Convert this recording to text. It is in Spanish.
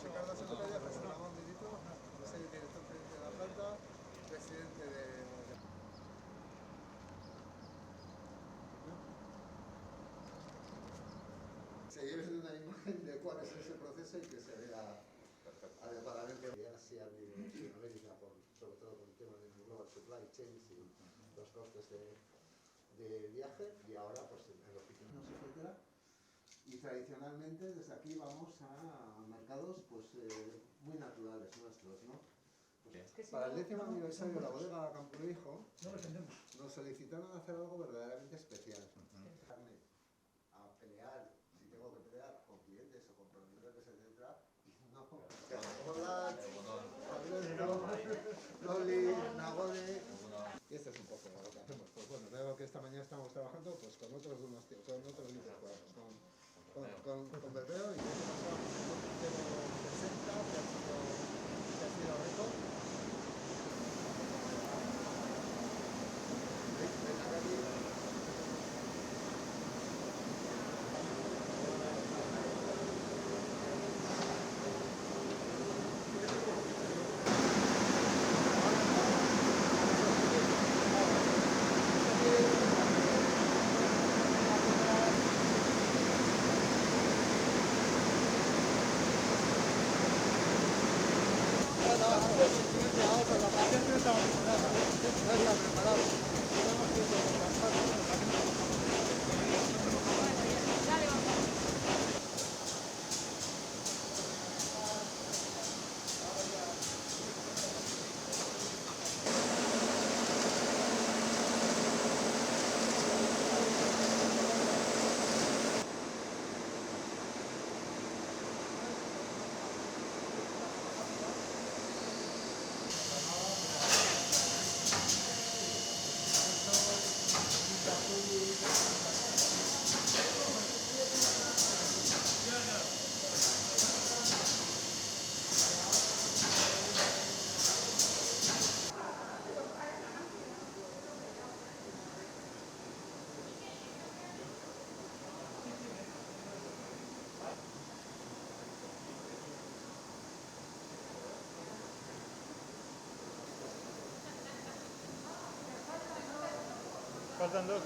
Ricardo Santalla, José Ramón Milito, es el director de la planta, presidente de... Se lleve una imagen de cuál es ese proceso y que se vea adecuadamente. Así ha habido en Sudamérica, sobre todo con el tema del global supply chain y los costes de viaje, y ahora pues en los pequeños, etcétera. Y tradicionalmente desde aquí vamos a mercados pues muy naturales nuestros, ¿no? Pues, para el 10º aniversario de la bodega Campolejo nos solicitaron hacer algo verdaderamente especial. A pelear, si tengo que pelear con clientes o con proveedores, etcétera. No, hola, Loli, Nagode. Y esto es un poco lo que hacemos. Pues bueno, veo que esta mañana estamos trabajando pues con otros grupos, con Berbeo, y el pasado 060, que ha sido récord. Faltan dos.